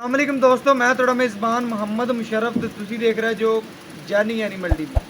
अस्सलामुअलैकुम दोस्तों, मैं थोड़ा मेज़बान मोहम्मद मुशर्रफ तो तुसी देख रहे जो जानी एनिमल टीवी।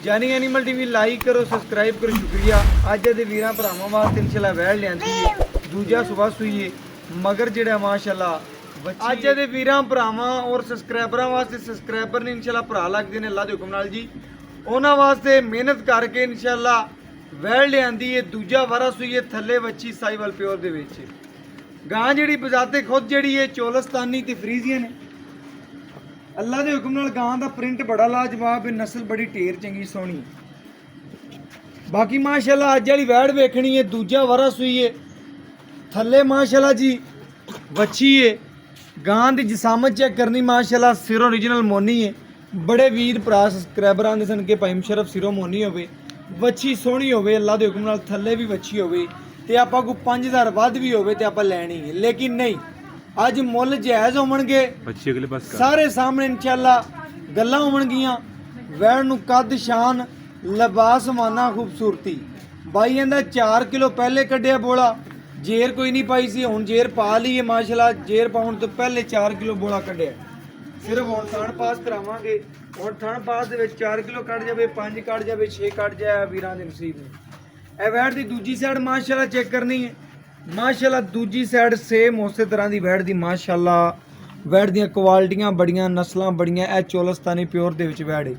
जानी एनिमल टीवी लाइक करो, सब्सक्राइब करो, शुक्रिया। अज दे वीरां भरावां वास्ते इंशाल्लाह वैड़ लियांदी है, दूजा सुबह सूई है मगर जेड़ा माशाल्लाह अज दे वीरां भरावां और सब्सक्राइबरां वास्ते सब्सक्राइबर ने इंशाल्लाह भरा लगदे ने अल्लाह दे हुक्म नाल जी। उन्हां वास्ते मेहनत करके इंशाल्लाह वैड़ लियांदी है, दूजा वारा सूई है, थल्ले बच्ची साहिवाल प्योर दे विच। गां जी बजाते खुद जी है चोलस्तानी ते फ्रीजियन अल्लाह के हुक्म नाल गां का प्रिंट बड़ा लाजवाब है, नस्ल बड़ी ढेर चंगी सोहनी। बाकी माशाल्लाह अज वाली वैड़ वेखनी है, दूजा वारा सूई है, थल्ले माशाल्लाह जी बच्ची है। गां की जिसामत चेक करनी माशाल्लाह सिरों ओरिजिनल मोनी है। बड़े वीर भरा सबसक्राइबर आते सन कि भाई मुशर्रफ सिरों मोनी होवे, बच्ची सोहनी होवे, अल्लाह के हुक्म नाल थल्ले भी बच्ची होवे ते आपां को 5000 वध भी होवे ते आपां लैनी है। लेकिन नहीं, अज मुੱਲ जायज़ होवणगे, बच्ची अगले पास सारे सामने इंशाल्लाह गल्लां होवणगीਆਂ। वैड़ नूं कद शान लिबास माना खूबसूरती बाई कहंदा 4 किलो पहले कढ़िया बोला, जेर कोई नहीं पाई सी, हुण जेर पा ली है माशाल्लाह। जेर पाउण तो पहले 4 किलो बोला कढ़िया, सिर्फ हुण थण पास करावांगे। हुण थण पास दे विच 4 किलो कढ़ जावे, 5 कढ़ जावे, 6 कढ़ जाए, वीरां दे नसीब ने। ਇਹ ਵੈੜ ਦੀ ਦੂਜੀ ਸਾਈਡ ਮਾਸ਼ਾਅੱਲਾ ਚੈੱਕ ਕਰਨੀ ਹੈ। ਮਾਸ਼ਾਅੱਲਾ ਦੂਜੀ ਸਾਈਡ ਸੇਮ ਉਸੇ ਤਰ੍ਹਾਂ ਦੀ ਵੈੜ ਦੀ ਮਾਸ਼ਾਅੱਲਾ ਵੈੜ ਦੀਆਂ ਕੁਆਲਿਟੀਆਂ ਬੜੀਆਂ, ਨਸਲਾਂ ਬੜੀਆਂ। ਇਹ ਚੋਲਸਤਾਨੀ ਪਿਓਰ ਦੇ ਵਿੱਚ ਵੈੜ ਹੈ।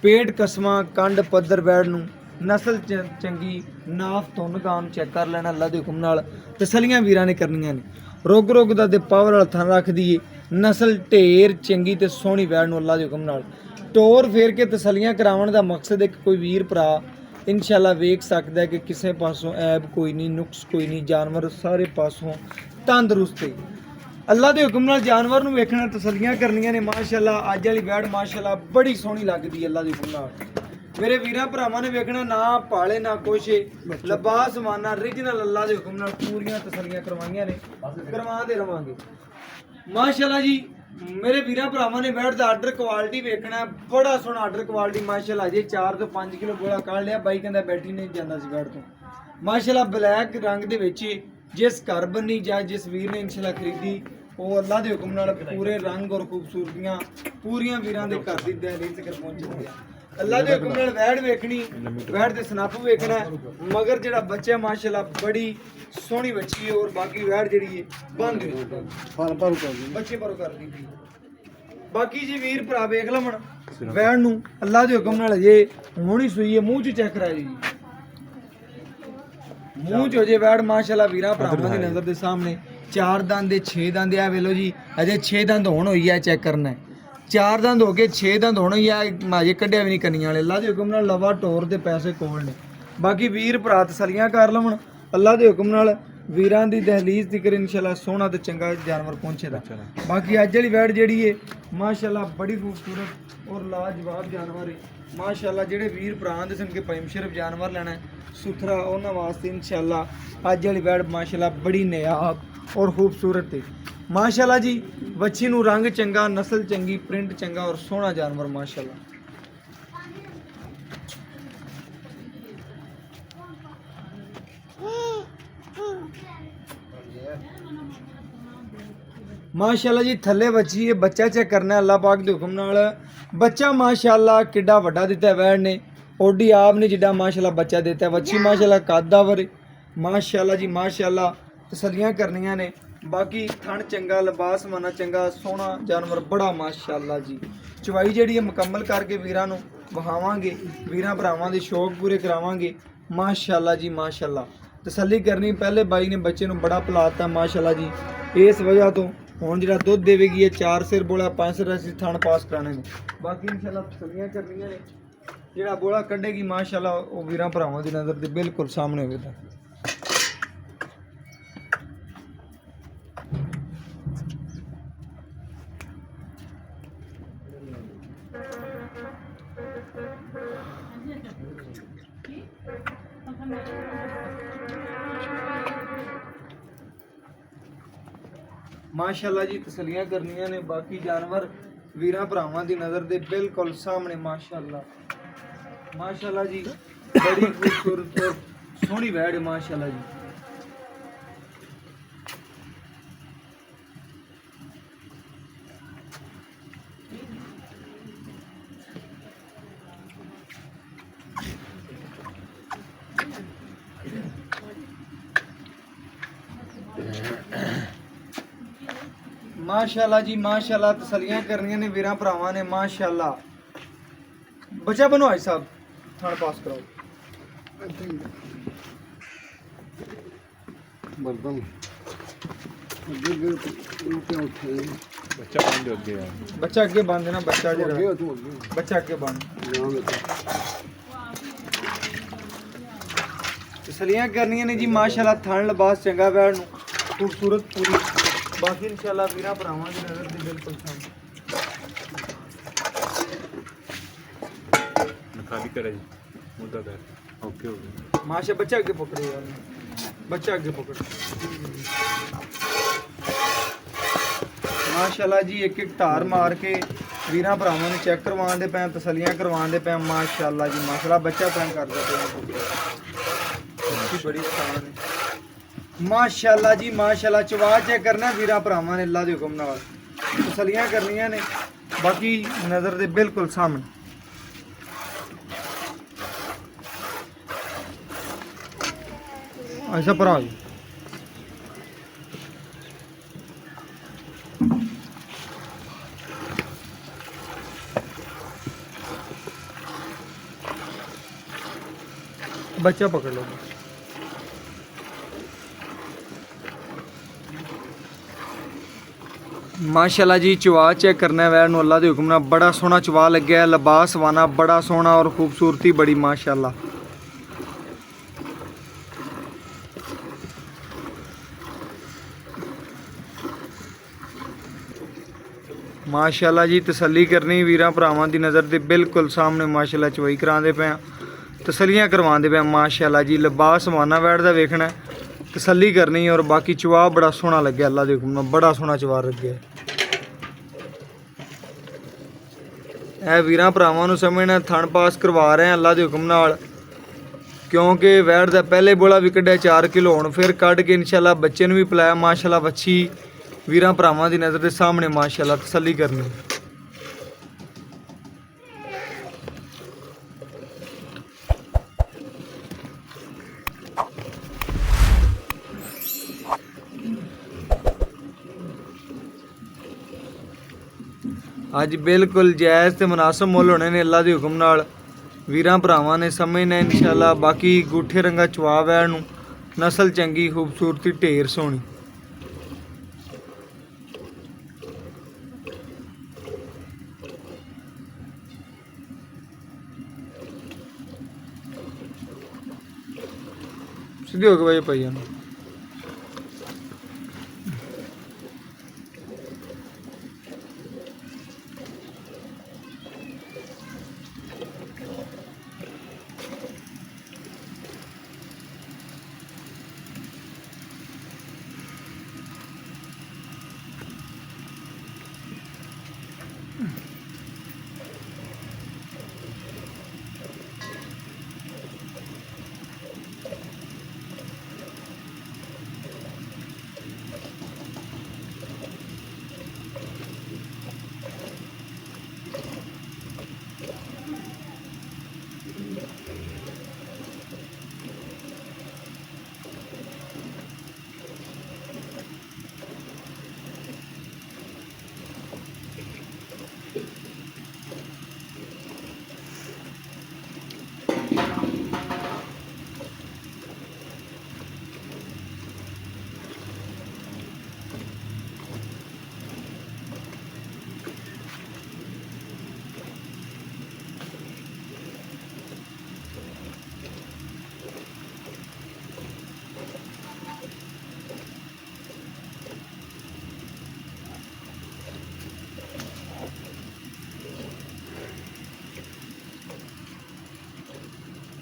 ਪੇਟ ਕਸਮਾਂ ਕੰਡ ਪੱਧਰ ਵੈੜ ਨੂੰ ਨਸਲ ਚੰਗੀ ਨਾਫ ਧੁੰਨ ਗਾਂ ਨੂੰ ਚੈੱਕ ਕਰ ਲੈਣਾ ਅੱਲਾ ਦੇ ਹੁਕਮ ਨਾਲ। ਤਸੱਲੀਆਂ ਵੀਰਾਂ ਨੇ ਕਰਨੀਆਂ ਨੇ। ਰੁੱਗ ਰੁੱਗ ਦਾ ਤੇ ਪਾਵਰ ਵਾਲਾ ਥਣ ਰੱਖਦੀ ਏ, ਨਸਲ ਢੇਰ ਚੰਗੀ ਤੇ ਸੋਹਣੀ ਵੈੜ ਨੂੰ ਅੱਲਾ ਦੇ ਹੁਕਮ ਨਾਲ ਟੋਰ ਫੇਰ ਕੇ ਤਸੱਲੀਆਂ ਕਰਾਉਣ ਦਾ ਮਕਸਦ ਹੈ ਕਿ ਕੋਈ ਵੀਰ ਭਰਾ इंशाल्लाह वेख सकता है कि किसी पासों ऐब कोई नहीं, नुक्स कोई नहीं, जानवर सारे पासों तंदरुस्त है। अल्लाह के हुक्म नाल जानवर नूं वेखना, तसल्लियां करनियां ने। माशाल्लाह अज वाली वैड़ माशाल्लाह बड़ी सोहनी लगदी है अल्लाह के हुक्म नाल। मेरे वीरां भरावां ने वेखना ना पाले ना कुछ, लिबास माना ओरिजिनल अल्लाह के हुक्म नाल पूरियां तसल्लियां करवाइयां ने, करवाते रवांगे माशाल्लाह जी। मेरे वीरां भरावां ने वैड़ दा आर्डर क्वालिटी वेखना, बड़ा सोहना आर्डर क्वालिटी माशाल्लाह। जे 4 ਤੋਂ 5 किलो गोला काढ़ लिया बाई कहंदा बैठी नहीं जांदा सी वैड़ तो माशाल्लाह। ब्लैक रंग दे विच जिस घर बनी जां जिस वीर ने इंशाल्लाह खरीदी वो अल्लाह दे हुक्म नाल पूरे रंग और खूबसूरतियां पूरियां वीरां दे घर दी दहलीज तक पहुंचदी है। अल्लाह के हुक्म नाल वैड़ वेखनी, वैड़ दे सनप वेखना, मगर जेड़ा बच्चा माशाल्लाह बड़ी सोहनी बच्ची है। और बाकी वैड़ जेड़ी है बंद बच्चे पर कर दी। बाकी जी वीर भरा वेख लवन वैड़ नूं अल्लाह दे हुक्म नाल जे हुण ही सूई है, मूंह च चेक करा जी, मूंह च हो जे वैड़ माशाल्लाह। वीरां भरावां दी नज़र दे सामने 4 दंद 6 दंद आ वेलो जी, अजे 6 दंद होण होई है, चेक करना है। 4 दंद हो गए, 6 दंद होण होई है, माजे कड्ढिया भी नहीं करनी वाले। अल्लाह दे हुक्म नाल लवा टोर दे पैसे कोल ने। बाकी वीर भरा तसल्लियां कर लवन अल्लाह दे हुक्म नाल। वीरां दी दहलीज तिकर इंशाल्लाह सोहना ते चंगा जानवर पहुंचेगा। बाकी अज वाली वैड़ जेड़ी है माशाल्लाह बड़ी खूबसूरत और लाजवाब जानवर है माशाल्लाह। जेड़े वीर भरा आंदे सन कि भाई मुशर्रफ जानवर लेना है सुथरा, उन्हां वास्ते इंशाल्लाह अज वाली वैड़ माशाल्लाह बड़ी नायाब और खूबसूरत है माशाल्लाह जी। बच्ची नूं रंग चंगा, नस्ल चंगी, प्रिंट चंगा और सोहना जानवर माशाल्लाह। माशाल्लाह जी थल्ले बच्ची है, बच्चा चेक करना है अल्लाह पाक दे हुक्म नाल। बच्चा माशाल्लाह किड्डा वड्डा दिता है वैड़ ने, ओडी आप ने जिड्डा माशाल्लाह बच्चा देता है। बच्ची माशाल्लाह कदावर माशाल्लाह जी माशाल्लाह। तसल्लियां करनियां ने। बाकी थण चंगा, लिबास माना चंगा, सोहना जानवर बड़ा माशाल्लाह जी। चवाई जिहड़ी है मुकम्मल करके वीरां नूं वहावांगे, वीरां भरावां दे शौक पूरे करावांगे माशाल्लाह जी माशाल्लाह। तसल्ली करनी, पहले बाई ने बच्चे नूं बड़ा पिलाता माशाल्लाह जी। इस वजह तो हुण जिहड़ा दुध देवेगी 4 सिर बोला 5 सिर असीं थण पास कराने ने। बाकी इंशाल्लाह तसल्लियां करनियां ने। जिहड़ा बोला कड्ढेगी माशाल्लाह वो वीरां भरावां दी नज़र दे बिल्कुल सामने होवेगा। माशाल्लाह जी तसल्लियां करनियां ने। बाकी जानवर वीरां भरावां दी नज़र दे बिल्कुल सामने माशाल्लाह माशाल्लाह जी। बड़ी खूबसूरत और सोहनी वैड़ है माशाल्लाह जी। ਮਾਸ਼ਾਅੱਲਾ ਜੀ ਮਾਸ਼ਾਅੱਲਾ, ਤਸੱਲੀਆਂ ਕਰਨੀਆਂ ਨੇ ਵੀਰਾਂ ਭਰਾਵਾਂ ਨੇ ਮਾਸ਼ਾਅੱਲਾ। ਬੱਚਾ ਬਣਵਾਈ ਸਾਹਿਬ ਥਣ ਪਾਸ ਕਰਾਓ। ਬਰਦਮ ਅੱਗੇ ਉੱਠੇ ਬੱਚਾ ਬੰਦ ਹੋ ਗਿਆ। ਬੱਚਾ ਅੱਗੇ ਬੰਦ ਦੇਣਾ, ਬੱਚਾ ਜਿਹੜਾ ਅੱਗੇ ਤੂੰ ਅੱਗੇ ਬੱਚਾ ਅੱਗੇ ਬੰਦ। ਤਸੱਲੀਆਂ ਕਰਨੀਆਂ ਨੇ ਜੀ ਮਾਸ਼ਾਅੱਲਾ। ਥਣ ਲਿਬਾਸ ਚੰਗਾ ਵੈੜ ਨੂੰ, ਖੂਬਸੂਰਤ ਪੂਰੀ। ਬਾਕੀ ਇਨਸ਼ਾਅੱਲਾ ਵੀਰਾਂ ਭਰਾਵਾਂ ਦੀ ਨਜ਼ਰ ਦੇ ਬਿਲਕੁਲ ਸਾਹਮਣੇ। ਖਾਲੀ ਕਰੇ ਜੀ ਮੁੱਦਾ ਕਰ। ਓਕੇ ਹੋ ਗਿਆ ਮਾਸ਼ਾ। ਬੱਚਾ ਅੱਗੇ ਪਕੜੋ ਯਾਰ, ਬੱਚਾ ਅੱਗੇ ਪਕੜ। ਮਾਸ਼ਾਅੱਲਾ ਜੀ ਇੱਕ ਇੱਕ ਧਾਰ ਮਾਰ ਕੇ ਵੀਰਾਂ ਭਰਾਵਾਂ ਨੂੰ ਚੈੱਕ ਕਰਵਾਉਣ ਦੇ ਪਏ, ਤਸੱਲੀਆਂ ਕਰਵਾਉਣ ਦੇ ਪਏ ਮਾਸ਼ਾਅੱਲਾ ਜੀ ਮਾਸ਼ਾਅੱਲਾ। ਬੱਚਾ ਤੰਗ ਕਰਦਾ ਪਿਆ ਬੜੀ ਸ਼ਾਨ ਹੈ ਮਾਸ਼ਾਅੱਲਾ ਜੀ ਮਾਸ਼ਾਅੱਲਾ। ਚਵਾ ਚੈੱਕ ਕਰਨਾ ਵੀਰਾਂ ਭਰਾਵਾਂ ਨੇ ਅੱਲਾ ਦੇ ਹੁਕਮ ਨਾਲ, ਤਸੱਲੀਆਂ ਕਰਨੀਆਂ ਨੇ। ਬਾਕੀ ਨਜ਼ਰ ਦੇ ਬਿਲਕੁਲ ਸਾਹਮਣੇ। ऐसा पर आ बच्चा पकड़ लो। माशाल्लाह जी चवा चेक करना है वैर नूं अल्लाह दे हुक्म नाल। बड़ा सोहना चवा लग्या, लिबास वाना बड़ा सोहना और खूबसूरती बड़ी माशाल्लाह। माशाल्लाह जी तसल्ली करनी वीरां भरावां दी नज़र दे बिल्कुल सामने माशाल्लाह चवाई करांदे पे, तसल्लियां करवांदे पे माशाल्लाह जी। लिबास माना वैड़ दा वेखना, तसल्ली करनी और बाकी चवा बड़ा सोहना लग्या अल्लाह दे हुक्म नाल। बड़ा सोहना चवा लग्या। ए वीरां भरावां नूं समझना थण पास करवा रहे हैं अल्लाह दे हुक्म नाल, क्योंकि वैड़ दा पहले बोला भी कड्ढिया 4 किलो, हुण फिर कढ के इंशाल्लाह बच्चे नूं भी पिलाया माशाल्लाह। बच्ची वीरां भरावां दी नज़र दे सामने माशाल्लाह तसल्ली करनी। अज बिल्कुल जायज़ ते मुनासिब मुल होने ने अल्लाह दे हुक्म नाल। वीरां भरावां ने समझना इंशाल्लाह। बाकी गूठे रंगा चवा वैड़ नूं, नस्ल चंगी, खूबसूरती ढेर सोहनी। सीधे हो गए भाई पाइया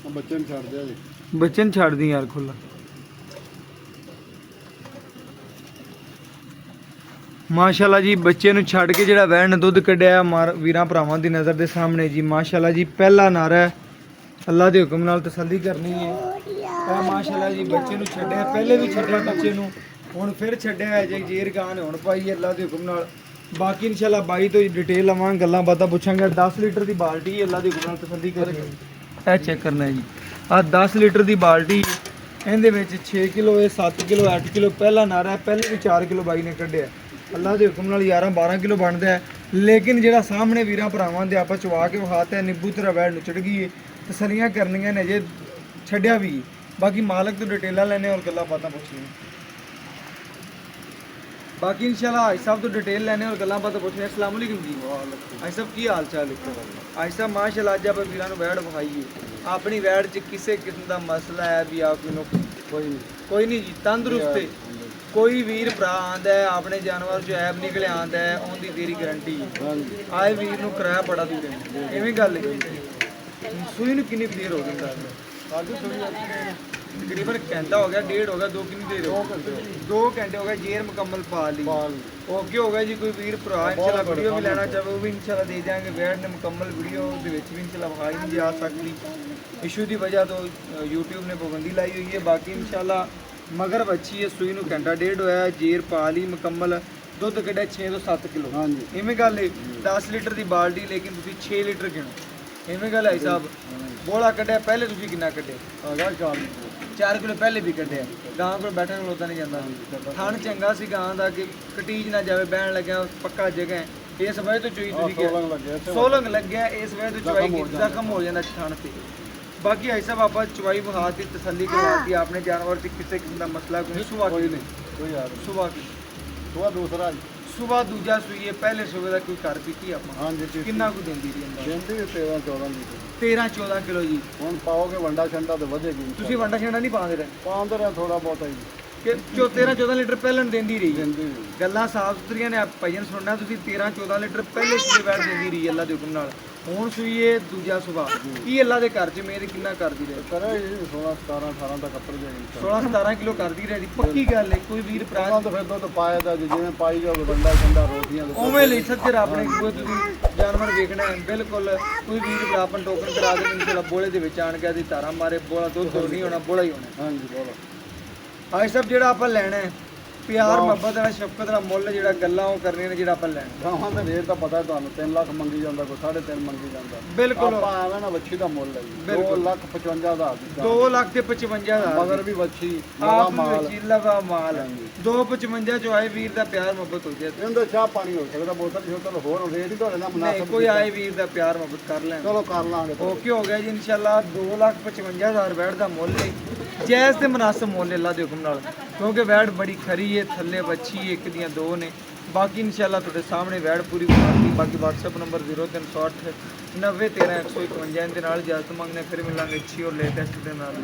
बच्चे छड़ दिया जी, बच्चे ने छड़ दी यार खुला। माशाल्लाह जी बच्चे नूं छड़ के जिहड़ा वैण ने दुध कढ़िया वीरां भरावां दी नज़र दे सामने जी माशाल्लाह जी। पहला नारा है अल्लाह दे हुक्म नाल तसल्ली करनी है। माशाल्लाह जी बच्चे नूं छड्डिया, पहले भी छड्डिया बच्चे नूं, हुण फिर छड्डिया है जगजीर खान ने, हुण पाई अल्लाह दे हुक्म नाल। बाकी इंशाल्लाह बाई तो डिटेल लवांगे, गल्लां बातां पुछांगे। 10 लीटर दी बाल्टी है अल्लाह दे हुक्म नाल तसल्ली करनी। ਇਹ ਚੈੱਕ ਕਰਨਾ ਹੈ ਜੀ। ਆ 10 ਲੀਟਰ ਦੀ ਬਾਲਟੀ, ਇਹਦੇ ਵਿੱਚ 6 ਕਿਲੋ, ਇਹ 7 ਕਿਲੋ, 8 ਕਿਲੋ। ਪਹਿਲਾ ਨਾਰਾ ਹੈ, ਪਹਿਲੇ ਵੀ 4 ਕਿਲੋ ਬਾਈ ਨੇ ਕੱਢਿਆ। ਅੱਲਾ ਦੇ ਹੁਕਮ ਨਾਲ 11-12 ਕਿਲੋ ਬਣਦਾ ਹੈ। ਲੇਕਿਨ ਜਿਹੜਾ ਸਾਹਮਣੇ ਵੀਰਾਂ ਭਰਾਵਾਂ ਦੇ ਆਪਾਂ ਚਵਾ ਕੇ ਵਿਖਾਤਾ ਨਿੱਬੂ ਤੇਰਾ ਵੈੜ ਨੂੰ ਚੜ ਗਈ ਹੈ, ਤਸੱਲੀਆਂ ਕਰਨੀਆਂ ਨੇ ਅਜੇ ਛੱਡਿਆ ਵੀ। ਬਾਕੀ ਮਾਲਕ ਤੋਂ ਡਿਟੇਲਾਂ ਲੈਣੇ ਔਰ ਗੱਲਾਂ ਬਾਤਾਂ ਪੁੱਛਣੀਆਂ। ਬਾਕੀ ਇੰਸ਼ਾਅੱਲਾ ਆਇ ਸਾਹਿਬ ਤੋਂ ਡਿਟੇਲ ਲੈਣੇ ਔਰ ਗੱਲਾਂ ਬਾਤਾਂ ਪੁੱਛਣੀਆਂ। अस्सलाम वालेकुम जी। ਆਇ ਸਾਹਿਬ ਕੀ ਹਾਲ ਚਾਲ ਹੈ? ਆਇ ਸਾਹਿਬ ਮਾਸ਼ਾਅੱਲਾ ਅੱਜ ਆਪਾਂ ਵੀਰਾਂ ਨੂੰ ਵੈੜ ਵਿਖਾਈਏ। ਆਪਣੀ ਵੈੜ 'ਚ ਕਿਸੇ ਕਿਸਮ ਦਾ ਮਸਲਾ ਹੈ ਵੀ ਆਪ ਨੂੰ ਕੋਈ ਨਹੀਂ ਜੀ, ਤੰਦਰੁਸਤ ਹੈ। ਕੋਈ ਵੀਰ ਭਰਾ ਆਂਦਾ ਹੈ ਆਪਣੇ ਜਾਨਵਰ 'ਚ ਐਬ ਨਿਕਲ ਆਂਦਾ ਹੈ, ਉਹਦੀ ਤੇਰੀ ਗਾਰੰਟੀ ਆਏ ਵੀਰ ਨੂੰ ਕਿਰਾਇਆ ਬੜਾ ਦੂਰ ਹੈ। ਐਵੇਂ ਗੱਲ ਹੈ। ਸੂਈ ਨੂੰ ਕਿੰਨੀ ਦੇਰ ਹੋ ਗਈ? ਤਕਰੀਬਨ ਘੰਟਾ ਹੋ ਗਿਆ, ਡੇਢ ਹੋ ਗਿਆ, 2 ਕਿੰਨੀ ਦੇਰ ਹੋ ਗਈ? 2 ਘੰਟੇ ਹੋ ਗਏ। ਜੇਰ ਮੁਕੰਮਲ ਪਾ ਲਈ। ਓਕੇ ਹੋ ਗਿਆ ਜੀ। ਕੋਈ ਵੀਰ ਭਰਾ ਇਨਸ਼ਾਅੱਲਾ ਵੀਡੀਓ ਵੀ ਲੈਣਾ ਚਾਹੇ ਉਹ ਵੀ ਇਨਸ਼ਾਅੱਲਾ ਦੇ ਜਾਵਾਂਗੇ। ਵੈੜ ਨੇ ਮੁਕੰਮਲ ਵੀਡੀਓ ਦੇ ਵਿੱਚ ਵੀ ਇਨਸ਼ਾਅੱਲਾ ਵਿਖਾਈ ਨਹੀਂ ਜਾ ਸਕਦੀ, ਇਸ਼ੂ ਦੀ ਵਜ੍ਹਾ ਤੋਂ YouTube ਨੇ ਪਾਬੰਦੀ ਲਾਈ ਹੋਈ ਹੈ। ਬਾਕੀ ਇਨਸ਼ਾਅੱਲਾ ਮਗਰ ਬੱਚੀ ਹੈ, ਸੂਈ ਨੂੰ ਘੰਟਾ ਡੇਢ ਹੋਇਆ, ਜੇਰ ਪਾ ਲਈ ਮੁਕੰਮਲ, ਦੁੱਧ ਕੱਢਿਆ 6 ਤੋਂ 7 ਕਿਲੋ। ਹਾਂਜੀ ਇਵੇਂ ਗੱਲ ਹੈ। 10 ਲੀਟਰ ਦੀ ਬਾਲਟੀ ਲੇਕਿਨ ਤੁਸੀਂ 6 ਲੀਟਰ ਗਿਣੋ। ਇਵੇਂ ਗੱਲ ਹੈ ਸਾਹਿਬ। ਬੋਲਾ ਕੱਢਿਆ ਪਹਿਲੇ ਤੁਸੀਂ ਕਿੰਨਾ ਕੱਢਿਆ? 4 ਕਿਲੋ ਪਹਿਲੇ ਵੀ ਕੱਢਿਆ। ਗਾਂ ਕੋਲ ਬੈਠਣ ਖਲੋਤਾ ਨਹੀਂ ਜਾਂਦਾ। ਥਣ ਚੰਗਾ ਸੀ ਗਾਂ ਦਾ ਕਿ ਕਟੀਜ ਨਾ ਜਾਵੇ, ਬਹਿਣ ਲੱਗਿਆ ਪੱਕਾ ਜਗ੍ਹਾ ਹੈ। ਇਸ ਵਜ੍ਹਾ ਤੋਂ ਚੋਈ ਤੁਸੀਂ ਕਿਹਾ ਸੋਲੰਗ ਲੱਗਿਆ, ਇਸ ਵਜ੍ਹਾ ਤੋਂ ਚਵਾਈ ਜ਼ਖਮ ਹੋ ਜਾਂਦਾ ਥਣ ਤੇ। ਬਾਕੀ ਆਈ ਸਾਹਿਬ ਆਪਾਂ ਚਵਾਈ ਵਿਖਾ ਦੀ ਤਸੱਲੀ ਕਰਵਾਤੀ ਆਪਣੇ ਜਾਨਵਰ 'ਚ ਕਿਸੇ ਕਿਸਮ ਦਾ ਮਸਲਾ ਕੋਈ ਸੁਭਾ ਕੋਈ ਨਹੀਂ। ਸੁਭਾ ਕੀ ਦੂਸਰਾ ਸੁਬਾ ਦੂਜਾ ਸੂਈਏ ਪਹਿਲੇ ਸੂਬੇ ਦਾ ਕੋਈ ਕਰ ਪੀਤੀ ਆਪਾਂ? ਹਾਂਜੀ। ਕਿੰਨਾ ਕੁ ਦਿੰਦੀ ਰਹੀ ਅੰਦਰ? ਦਿੰਦੀ 13-14 ਲੀਟਰ। 13-14 ਕਿਲੋ ਜੀ। ਹੁਣ ਪਾਓਗੇ ਵੰਡਾ ਛੰਡਾ ਤੇ ਵਧੇਗੀ। ਤੁਸੀਂ ਵੰਡਾ ਛੰਡਾ ਨਹੀਂ ਪਾਉਂਦੇ ਰਹੇ? ਪਾਉਂਦੇ ਰਿਹਾ ਥੋੜਾ ਬਹੁਤਾ ਹੀ। ਕਿ 13-14 ਲੀਟਰ ਪਹਿਲਾਂ ਨੂੰ ਦਿੰਦੀ ਰਹੀ? ਦਿੰਦੀ ਗੱਲਾਂ ਸਾਫ ਸੁਥਰੀਆਂ ਨੇ। ਭਾਈਆਂ ਸੁਣਨਾ ਤੁਸੀਂ 13-14 ਲੀਟਰ ਪਹਿਲੇ ਸੂਬੇ ਵੈੜ ਦਿੰਦੀ ਰਹੀ ਅੱਲਾ ਦੇ ਹੁਕਮ ਨਾਲ। ਹੁਣ ਸੂਈਏ ਦੂਜਾ ਸੁਬਾ ਕੀ ਅੱਲਾ ਦੇ ਘਰ 'ਚ ਮੇਰੇ ਕਿੰਨਾ ਕਰਦੀ ਰਹੇ? ਕਰੇ 16-17-18 ਤੱਕ ਕੱਪੜ ਜਾਏਗੀ। 16-17 ਕਿਲੋ ਕਰਦੀ ਰਹੀ। ਪੱਕੀ ਗੱਲ ਹੈ। ਕੋਈ ਵੀਰ ਭਰਾ ਤਾਂ ਫਿਰ ਦੁੱਧ ਪਾਇਆ ਦਾ ਜਿਵੇਂ ਪਾਈ ਜਾਓਗੇ ਵੰਡਾ ਛੰਡਾ ਰੋਟੀਆਂ ਉਵੇਂ ਲਈ ਸੱਜਰ ਆਪਣੇ ਕੋਈ ਤੁਸੀਂ ਜਾਨਵਰ ਵੇਖਣਾ ਹੈ ਬਿਲਕੁਲ। ਕੋਈ ਵੀਰ ਭਰਾ ਆਪਾਂ ਟੋਕਨ ਕਰਾ ਦੇ ਇਨਸ਼ਾਅੱਲਾ ਬੋਲੇ ਦੇ ਵਿੱਚ ਆਣ ਕੇ ਦੀ ਧਾਰਾ ਮਾਰੇ ਬੋਲਾ ਦੁੱਧ ਨਹੀਂ ਹੋਣਾ, ਬੋਲਾ ਹੀ ਹੋਣਾ। ਹਾਂਜੀ ਬੋਲੋ। ਆਏ ਸਭ ਜਿਹੜਾ ਆਪਾਂ ਲੈਣਾ ਹੈ ਪਿਆਰ ਮੁਹੱਬਤ ਦਾ ਸ਼ਫਕਤ ਦਾ ਮੁੱਲ ਜਿਹੜਾ ਗੱਲਾਂ ਉਹ ਕਰਨੀਆਂ ਨੇ ਜਿਹੜਾ ਆਪਾਂ ਲੈਣਾ। ਗਾਵਾਂ ਦਾ ਰੇਟ ਤਾਂ ਪਤਾ ਤੁਹਾਨੂੰ 3 ਲੱਖ ਮੰਗੀ ਜਾਂਦਾ, ਕੋਈ 3.5 ਮੰਗੀ ਜਾਂਦਾ। ਬਿਲਕੁਲ ਆਪਾਂ ਆਵੇਂ ਨਾ ਵੱਛੀ ਦਾ ਮੁੱਲ ਹੈ 2,55,000 ਦੀ। 2,55,000 ਮਗਰ ਵੀ ਵੱਛੀ ਨਵਾਂ ਆਪ ਮਾਲ ਵਿੱਚ ਲਗਾ ਮਾਲ 2,55 ਚ ਆਏ ਵੀਰ ਦਾ ਪਿਆਰ ਮੁਹੱਬਤ ਹੋ ਜਾਏ। ਇਹਦਾ ਚਾਹ ਪਾਣੀ ਹੋ ਸਕਦਾ ਬੋਤਲ ਛੋਟਾ ਹੋਰ ਰੇਟ ਹੀ ਤੁਹਾਡੇ ਨਾਲ ਨਹੀਂ ਮੁਨਾਸਬ। ਕੋਈ ਆਏ ਵੀਰ ਦਾ ਪਿਆਰ ਮੁਹੱਬਤ ਕਰ ਲੈਣ। ਚਲੋ ਕਰ ਲਾਂਗੇ। ਓਕੇ ਹੋ ਗਿਆ ਜੀ ਇਨਸ਼ਾਅੱਲਾ। 2,55,000 ਵੈੜ ਦਾ ਮੁੱਲ ਹੈ, ਜਾਇਜ਼ ਤੇ ਮੁਨਾਸਬ ਮੁੱਲ ਅੱਲਾ ਦੇ ਹੁਕਮ ਨਾਲ, ਕਿਉਂਕਿ ਵੈੜ ਬੜੀ ਖਰੀ ਹੈ, ਥੱਲੇ ਬੱਚੀ ਇੱਕ ਦੀਆਂ 2 ਨੇ। ਬਾਕੀ ਇਨਸ਼ਾਅੱਲਾ ਤੁਹਾਡੇ ਸਾਹਮਣੇ ਵੈੜ ਪੂਰੀ ਬਣਾਤੀ। ਬਾਕੀ WhatsApp ਨੰਬਰ 0308 90 13 151 ਦੇ ਨਾਲ ਇਜਾਜ਼ਤ ਮੰਗਨੇ। ਫਿਰ ਮਿਲਾਂਗੇ ਅੱਛੀ ਔਰ ਲੇਟੈਸਟ ਦੇ ਨਾਲ।